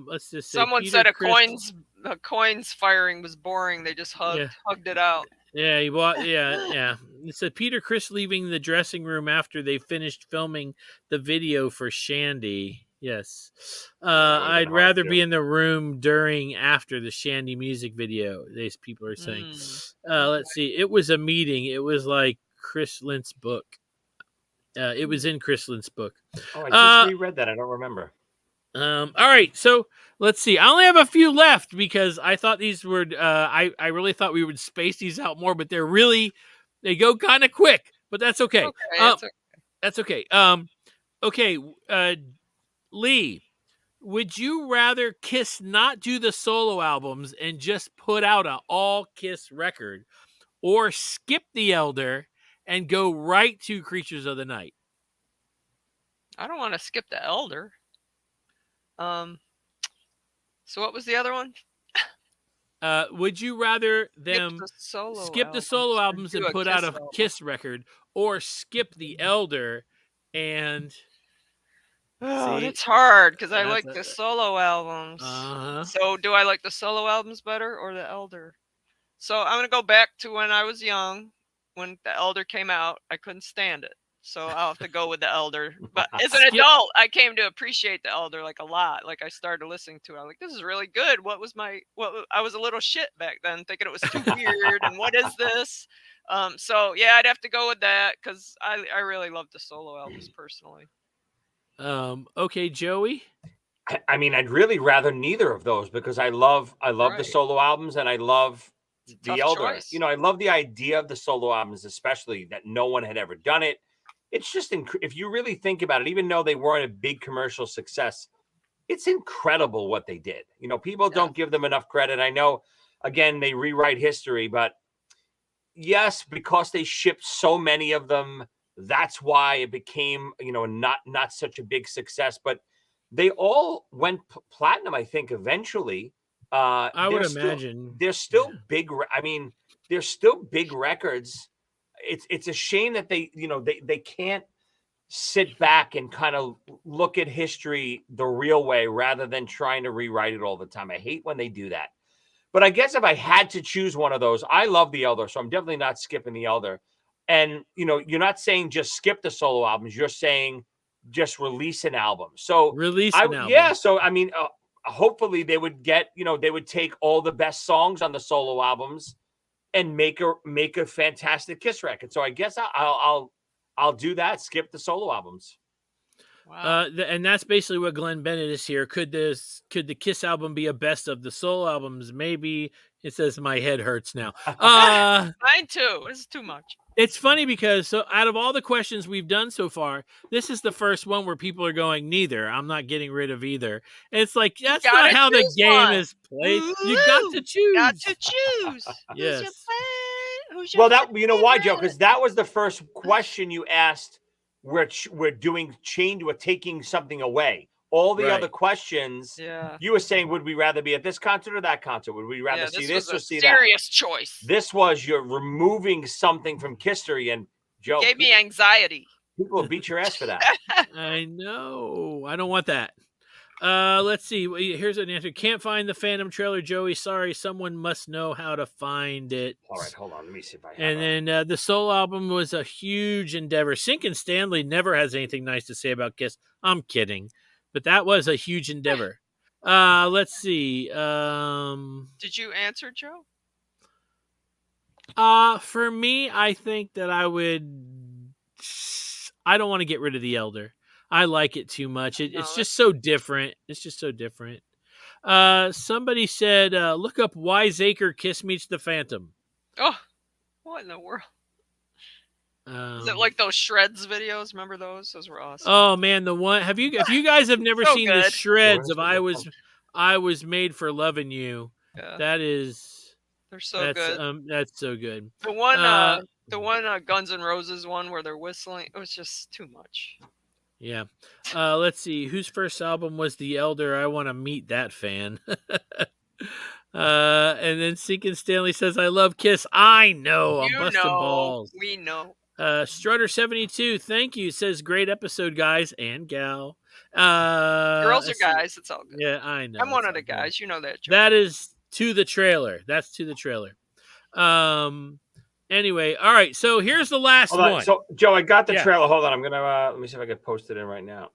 Let's just say Someone Peter said Chris, a coins firing was boring. They just hugged it out. Yeah, yeah. It said Peter Chris leaving the dressing room after they finished filming the video for Shandy. Yes. I'd rather be in the room after the Shandy music video, these people are saying. Let's see. It was a meeting. It was like Chris Lent's book. It was in Chris Lent's book. Oh, I just reread that. I don't remember. All right, so let's see. I only have a few left because I thought these were. I really thought we would space these out more, but they go kind of quick. But that's okay. That's okay. Okay. Lee, would you rather Kiss not do the solo albums and just put out an all Kiss record, or skip the Elder and go right to Creatures of the Night? I don't want to skip the Elder. So what was the other one? Would you rather them skip the solo albums and put out a Kiss record, or skip the Elder and... Oh, it's hard because I like the solo albums. So do I like the solo albums better or the Elder? So I'm going to go back to when I was young. When the Elder came out, I couldn't stand it. So I'll have to go with the Elder. But as an adult, I came to appreciate the Elder like a lot. Like I started listening to it. I'm like, this is really good. I was a little shit back then, thinking it was too weird. And what is this? So yeah, I'd have to go with that because I really love the solo albums personally. Okay, Joey. I mean, I'd really rather neither of those because I love the solo albums and I love the Elder. Choice. You know, I love the idea of the solo albums, especially that no one had ever done it. It's just if you really think about it, even though they weren't a big commercial success, it's incredible what they did. You know, people don't give them enough credit. I know, again, they rewrite history, but yes, because they shipped so many of them, that's why it became, you know, not such a big success. But they all went platinum, I think, eventually. I would imagine they're still big. I mean, they're still big records. It's a shame that they can't sit back and kind of look at history the real way rather than trying to rewrite it all the time. I hate when they do that. But I guess if I had to choose one of those, I love the Elder, so I'm definitely not skipping the Elder. And, you know, you're not saying just skip the solo albums. You're saying just release an album. So release an album. Yeah. So, I mean, hopefully they would they would take all the best songs on the solo albums and make a fantastic Kiss record. So I guess I'll do that. Skip the solo albums. Wow. And that's basically what Glenn Bennett is here. Could the Kiss album be a best of the solo albums? Maybe. It says my head hurts now. Mine too. This is too much. It's funny because out of all the questions we've done so far, this is the first one where people are going, neither. I'm not getting rid of either. And it's like, that's not how the game is played. Ooh, you got to choose. Got to choose. Yes. Who's your you know why, Joe? Because that was the first question you asked. We're taking something away. All the other questions, you were saying, would we rather be at this concert or that concert? Would we rather see this or see that? Serious choice. This was you're removing something from history, and Joe gave me anxiety. People will beat your ass for that. I know. I don't want that. Let's see. Here's an answer. Can't find the Phantom trailer, Joey. Sorry, someone must know how to find it. All right, hold on. Let me see if I have And then the solo album was a huge endeavor. Sink and Stanley never has anything nice to say about Kiss. I'm kidding. But that was a huge endeavor. Let's see. Did you answer, Joe? For me, I think that I don't want to get rid of the Elder. I like it too much. It's just so different. It's just so different. Somebody said, look up Wiseacre Kiss Meets the Phantom. Oh, what in the world? Is it like those Shreds videos? Remember those? Those were awesome. Oh man, the one. If you guys have never seen the Shreds of I was made for loving you, Yeah, That is they're so good. that's so good. The one Guns N' Roses one where they're whistling, it was just too much. Yeah. Let's see. Whose first album was The Elder? I want to meet that fan. And then Seekin Stanley says, I love Kiss. I know. I'm busting balls. We know. Strutter72, thank you. Says, great episode, guys and gal. Girls or let's see. guys, it's all good. Yeah, I know. I'm one it's of the all good. guys. You know that. Joe. That is to the trailer. That's to the trailer. Anyway, all right. So here's the last Hold on. one. So, Joe, I got the Yeah. trailer. Hold on. I'm gonna let me see if I can post it in right now.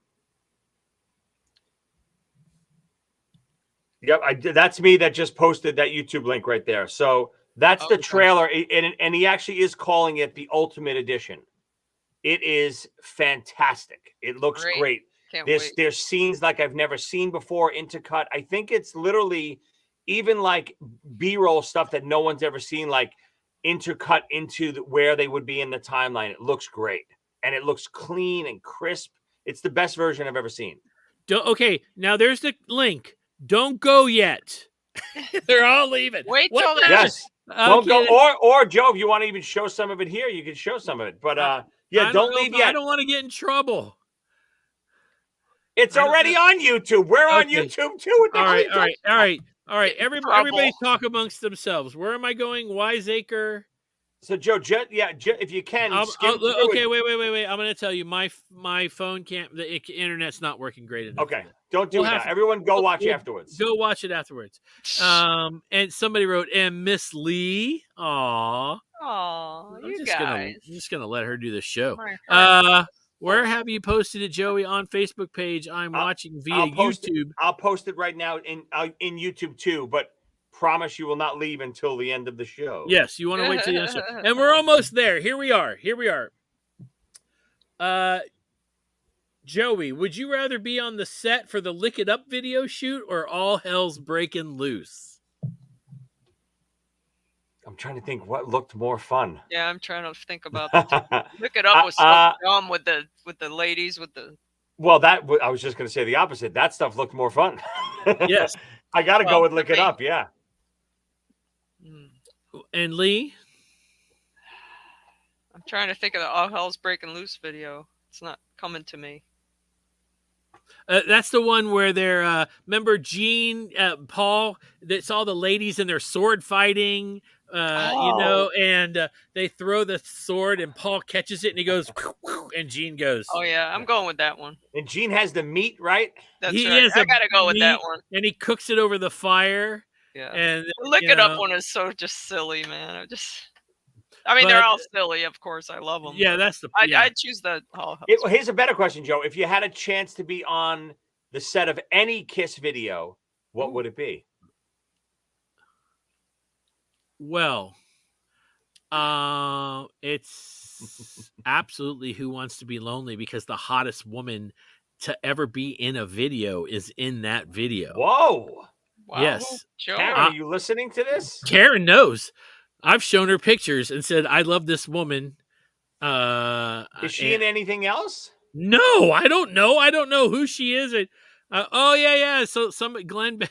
Yep, I did. That's me that just posted that YouTube link right there. So that's the trailer, and he actually is calling it the Ultimate Edition. It is fantastic. It looks great. Can't wait. There's scenes like I've never seen before, intercut. I think it's literally even like B-roll stuff that no one's ever seen, like intercut into where they would be in the timeline. It looks great, and it looks clean and crisp. It's the best version I've ever seen. Okay, now there's the link. Don't go yet. They're all leaving. Wait till they're Yes. Don't go. Or Joe, if you want to even show some of it here, you can show some of it. But yeah, don't leave yet. I don't want to get in trouble. It's already on YouTube. We're on Okay. YouTube too. All right. Everybody talk amongst themselves. Where am I going? Wiseacre. So Joe, if you can, skim through okay, it. wait. I'm going to tell you, my phone can't. The internet's not working great enough. Okay, don't do that. Everyone, go watch afterwards. Go watch it afterwards. And somebody wrote, and Miss Lee. Aw, you guys. I'm just gonna let her do the show. My Where have you posted it, Joey? On Facebook page. I'm watching via YouTube. I'll post it right now in YouTube too. But promise you will not leave until the end of the show. Yes, you want to wait till the end of the show. And we're almost there. Here we are. Joey, would you rather be on the set for the Lick It Up video shoot or All Hell's Breaking Loose? I'm trying to think what looked more fun. Yeah, I'm trying to think about that. Lick It Up was so dumb with the ladies with the. Well, I was just going to say the opposite. That stuff looked more fun. Yes. I got to go with Lick It Up. Yeah. And Lee? I'm trying to think of the All Hell's Breaking Loose video. It's not coming to me. That's the one where they're, remember Gene, Paul, that's all the ladies and their sword fighting, and they throw the sword and Paul catches it and he goes, and Gene goes. Oh, yeah, I'm going with that one. And Gene has the meat, right? That's right. I got to go with that one. And he cooks it over the fire. Yeah. And the Lick It Up one is so just silly, man. They're all silly, of course. I love them. Yeah, that's the. I'd choose the. Here's a better question, Joe. If you had a chance to be on the set of any Kiss video, what would it be? Well, it's absolutely Who Wants to Be Lonely, because the hottest woman to ever be in a video is in that video. Whoa. Wow. Yes. Karen, are you listening to this? Karen knows. I've shown her pictures and said, I love this woman. Is she in anything else? No, I don't know. I don't know who she is. Yeah. So Glenn.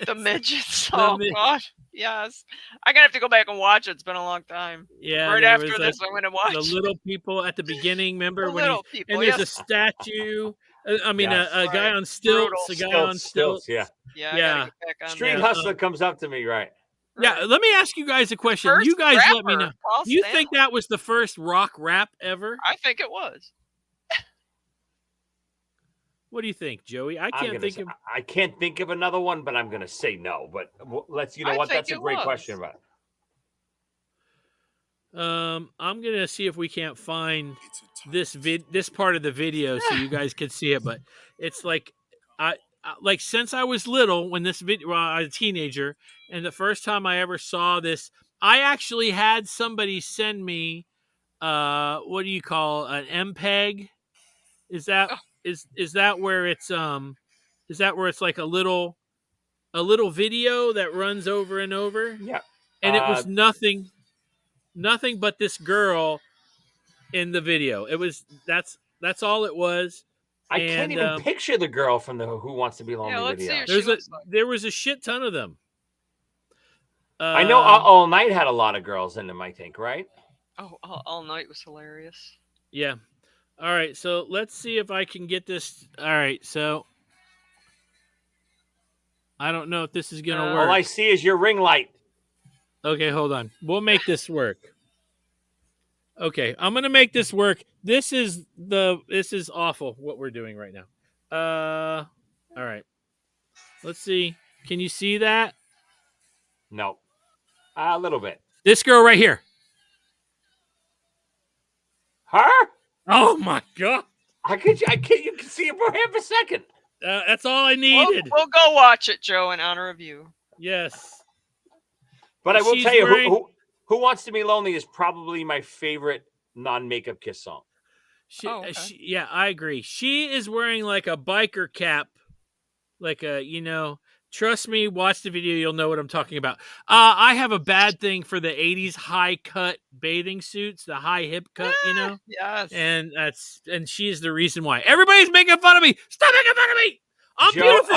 The midgets. Oh, gosh. Yes. I'm going to have to go back and watch it. It's been a long time. Yeah. Right after this, I'm going to watch the little people at the beginning. Remember the when little people, and there's a statue. A guy on stilts. Stilts. Yeah. Yeah. I gotta get back on Street that. Hustler comes up to me, right? Yeah, let me ask you guys a question. First you guys rapper, let me know. Paul Do you Stanley. think that was the first rock rap ever? I think it was. What do you think, Joey? I can't think of another one, but I'm going to say no. But let's, that's a great question about it. I'm going to see if we can't find this part of the video so you guys can see it. But it's like, since I was little, when this video, I was a teenager, and the first time I ever saw this, I actually had somebody send me, what do you call an MPEG? Is that where it's like a little video that runs over and over? Yeah. And it was nothing but this girl in the video. That's all it was. I can't even picture the girl from the Who Wants to Be Lonely video. See there was a shit ton of them. I know All Night had a lot of girls in them, I think, right? Oh, all night was hilarious. Yeah. All right, so let's see if I can get this. All right, so I don't know if this is gonna All work. I see is your ring light. Okay, hold on. We'll make this work. Okay, I'm gonna make this work. This is awful what we're doing right now. All right. Let's see. Can you see that? No, a little bit. This girl right here. Her? Oh my god. I can't. You can see it for half a second. That's all I needed. We'll go watch it, Joe, in honor of you. Yes. But I will She's tell you, wearing- who Wants to Be Lonely is probably my favorite non-makeup Kiss song. Okay. Yeah, I agree. She is wearing like a biker cap, like a, trust me, watch the video, you'll know what I'm talking about. I have a bad thing for the 80s high cut bathing suits, the high hip cut, Yes. And she's the reason why. Everybody's making fun of me. Stop making fun of me. I'm Joe, beautiful.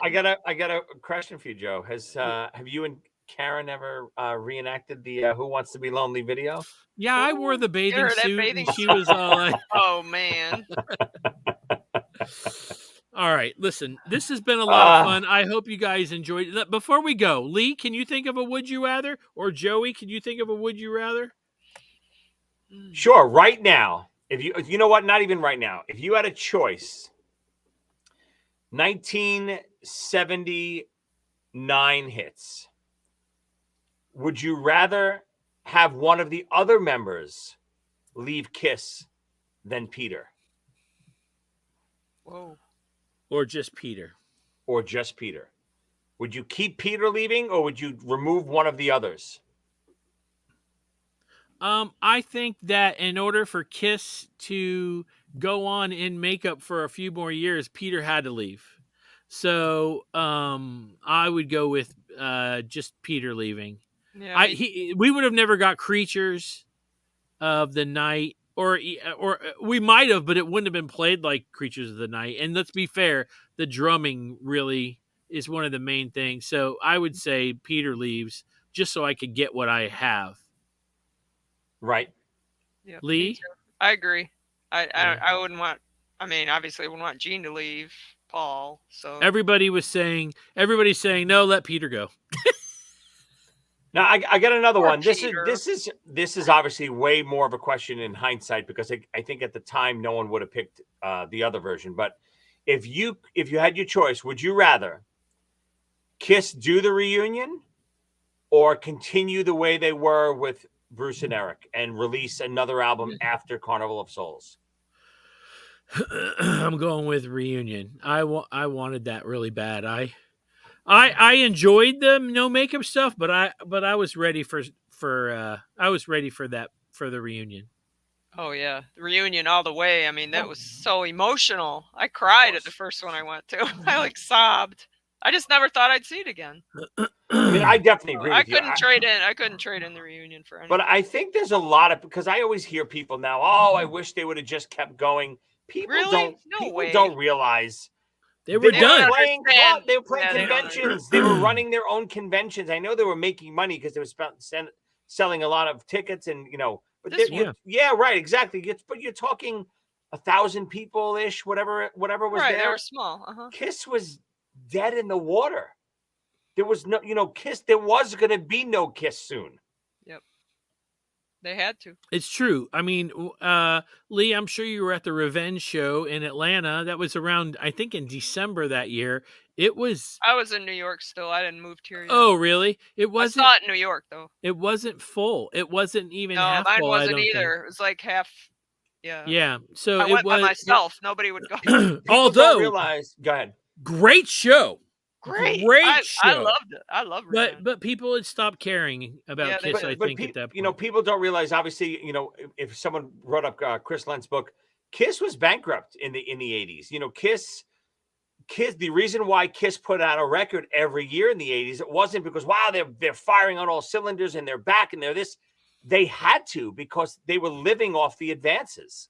I got a question for you, Joe. Have you and Karen ever reenacted the Who Wants to Be Lonely video? Yeah, I wore the bathing Sure, that suit, bathing and she was all like, Oh man. all right, listen, this has been a lot of fun. I hope you guys enjoyed it. Before we go, Lee, can you think of a would you rather? Or Joey, can you think of a would you rather? Sure. Right now, if you know what, not even right now. If you had a choice, 1979 hits. Would you rather have one of the other members leave Kiss than Peter? Whoa. Or just Peter? Or just Peter? Would you keep Peter leaving, or would you remove one of the others? I think that in order for Kiss to go on in makeup for a few more years, Peter had to leave. So I would go with just Peter leaving. Yeah, we would have never got Creatures of the Night, or we might have, but it wouldn't have been played like Creatures of the Night. And let's be fair, the drumming really is one of the main things. So I would say Peter leaves just so I could get what I have. Right. Yeah, Lee? I agree. I wouldn't want. I mean, obviously, I wouldn't want Gene to leave Paul. So everybody's saying no, let Peter go. Now I got another one. Peter. This is obviously way more of a question in hindsight, because I think at the time no one would have picked the other version. But if you had your choice, would you rather Kiss do the reunion or continue the way they were with Bruce and Eric and release another album after Carnival of Souls? I'm going with reunion. I wanted that really bad. I enjoyed the no makeup stuff, but I was ready for the reunion. Oh yeah, the reunion all the way. I mean, that was so emotional. I cried at the first one I went to. I like sobbed. I just never thought I'd see it again. I mean, I definitely agree with you. I couldn't trade in the reunion for anything. But I think there's a lot of, because I always hear people now, I wish they would have just kept going. People don't realize they were done. They were playing conventions. They were running their own conventions. I know they were making money because they were selling a lot of tickets, and right, exactly. But you're talking 1,000 people ish, whatever was there. They were small. Kiss was dead in the water. There was no, Kiss. There was going to be no Kiss soon. Yep. They had to. It's true. I mean, Lee, I'm sure you were at the Revenge show in Atlanta. That was around, I think, in December that year. I was in New York still. I didn't move here yet. Oh, really? It wasn't. I saw it in New York though. It wasn't full. It wasn't even half mine full. wasn't either. It was like half. Yeah. Yeah. So I went by myself. Nobody would go. Although, go ahead. Great show. Great show. I loved it. I loved it. But people had stopped caring about Kiss. I think at that point. People don't realize. Obviously, if someone brought up Chris Lent's book, Kiss was bankrupt in the 80s. Kiss. The reason why Kiss put out a record every year in the 80s, it wasn't because they're firing on all cylinders and they're back and they're this. They had to, because they were living off the advances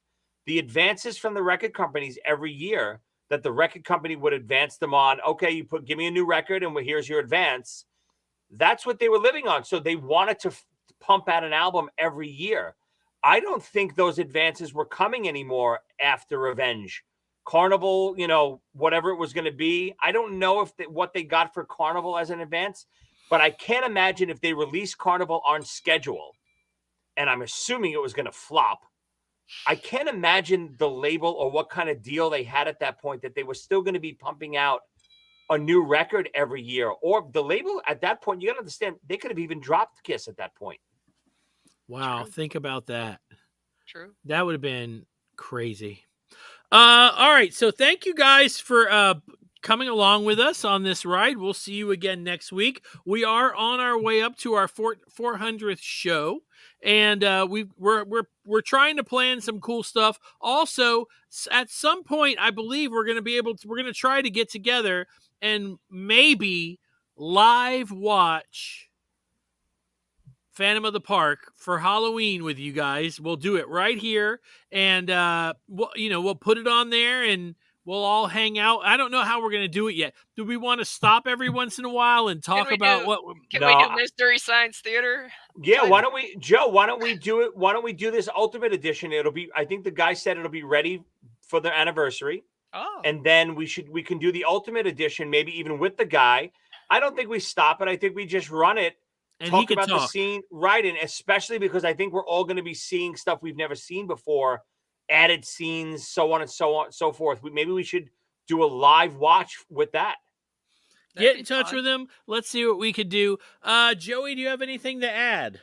from the record companies every year. That the record company would advance them on. Okay, give me a new record, and here's your advance. That's what they were living on. So they wanted to pump out an album every year. I don't think those advances were coming anymore after Revenge. Carnival, whatever it was going to be. I don't know if what they got for Carnival as an advance, but I can't imagine if they released Carnival on schedule, and I'm assuming it was going to flop. I can't imagine the label or what kind of deal they had at that point that they were still going to be pumping out a new record every year. Or the label at that point, you got to understand, they could have even dropped Kiss at that point. Wow, True. think about that. True. That would have been crazy. All right, so thank you guys for coming along with us on this ride. We'll see you again next week. We are on our way up to our 400th show, and we're trying to plan some cool stuff. Also, at some point, I believe we're going to try to get together and maybe live watch Phantom of the Park for Halloween with you guys. We'll do it right here, and we'll put it on there, and we'll all hang out. I don't know how we're going to do it yet. Do we want to stop every once in a while and talk about what? Can we do Mystery Science Theater? Yeah, why don't we, Joe? Why don't we do it? Why don't we do this Ultimate Edition? It'll be. I think the guy said it'll be ready for the anniversary. Oh. And then we can do the Ultimate Edition, maybe even with the guy. I don't think we stop it. I think we just run it. And talk about the scene, right? And especially because I think we're all going to be seeing stuff we've never seen before, added scenes, so on and so forth. Maybe we should do a live watch with that. Get in touch with him. Let's see what we could do. Joey, do you have anything to add?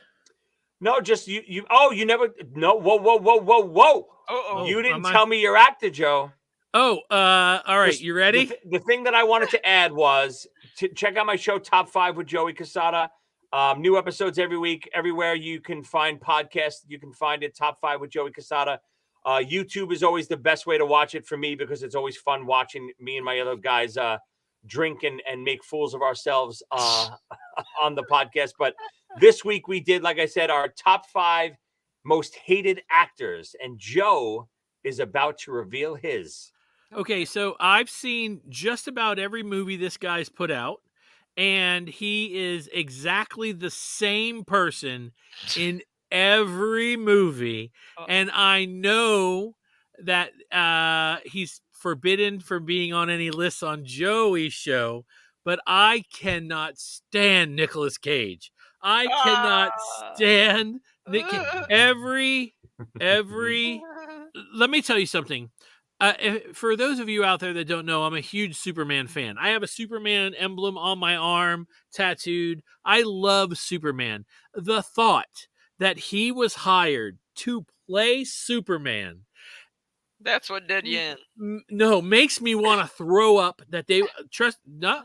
No, just you. Oh, you never. No. Whoa. Oh, you didn't tell me your actor, Joe. Oh, all right. You ready? The thing that I wanted to add was to check out my show, Top 5 with Joey Casada. New episodes every week, everywhere you can find podcasts. You can find it, Top 5 with Joey Casada. YouTube is always the best way to watch it for me because it's always fun watching me and my other guys drink and make fools of ourselves on the podcast. But this week we did, like I said, our top 5 most hated actors. And Joe is about to reveal his. Okay, so I've seen just about every movie this guy's put out. And he is exactly the same person in every movie. And I know that he's forbidden from being on any lists on Joey's show, but I cannot stand Nicolas Cage. I cannot stand every. Let me tell you something. For those of you out there that don't know, I'm a huge Superman fan. I have a Superman emblem on my arm, tattooed. I love Superman. The thought that he was hired to play Superman. That's what did you in. No, makes me want to throw up that they trust. No,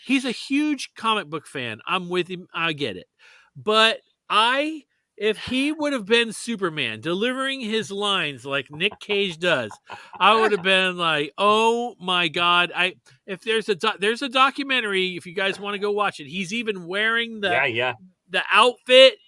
he's a huge comic book fan. I'm with him. I get it. But if he would have been Superman delivering his lines like Nick Cage does, I would have been like, "Oh my God!" If there's a documentary, if you guys want to go watch it, he's even wearing the outfit,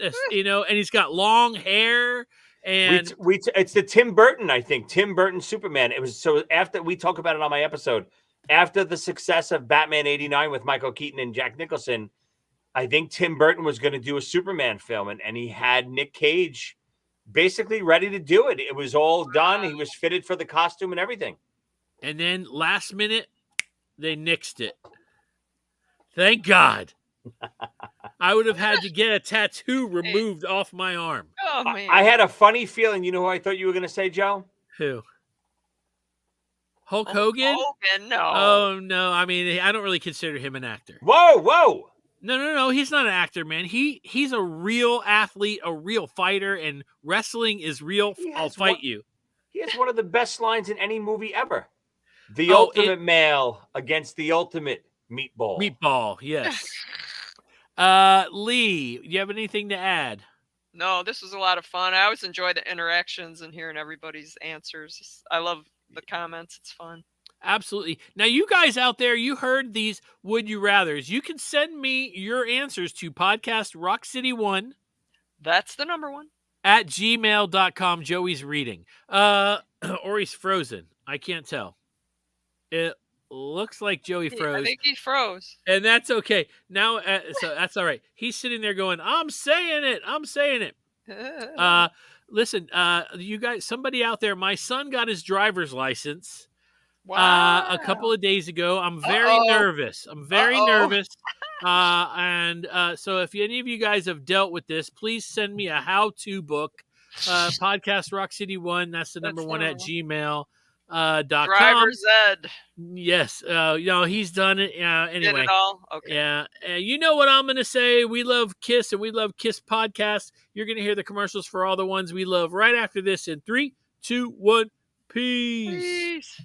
and he's got long hair. And it's the Tim Burton, I think. Tim Burton Superman. It was so after we talk about it on my episode, after the success of Batman '89 with Michael Keaton and Jack Nicholson, I think Tim Burton was going to do a Superman film, and he had Nick Cage basically ready to do it. It was all done. He was fitted for the costume and everything. And then last minute, they nixed it. Thank God. I would have had to get a tattoo removed off my arm. Oh, man. I had a funny feeling. You know who I thought you were going to say, Joe? Who? Hulk Hogan? Hogan? No. Oh, no. I mean, I don't really consider him an actor. Whoa. No. He's not an actor, man. He's a real athlete, a real fighter, and wrestling is real. I'll fight you. He has one of the best lines in any movie ever. The ultimate male against the ultimate meatball. Meatball, yes. Lee, do you have anything to add? No, this was a lot of fun. I always enjoy the interactions and hearing everybody's answers. I love the comments. It's fun. Absolutely. Now, you guys out there, you heard these Would You Rathers. You can send me your answers to podcast RockCity1. That's the number one. At gmail.com. Joey's reading. Or he's frozen. I can't tell. Looks like Joey I froze. think he froze. And that's okay. Now, so that's all right. He's sitting there going, I'm saying it. I'm saying it. Listen, you guys, somebody out there, my son got his driver's license a couple of days ago. I'm very nervous. I'm very nervous. And so if any of you guys have dealt with this, please send me a how-to book. Podcast Rock City 1. That's the number one at gmail.com. Driver's ed. Yes. He's done it. Anyway. Did it all? Okay. Yeah. You know what I'm going to say? We love Kiss and we love Kiss Podcast. You're going to hear the commercials for all the ones we love right after this in 3, 2, 1. Peace. Peace.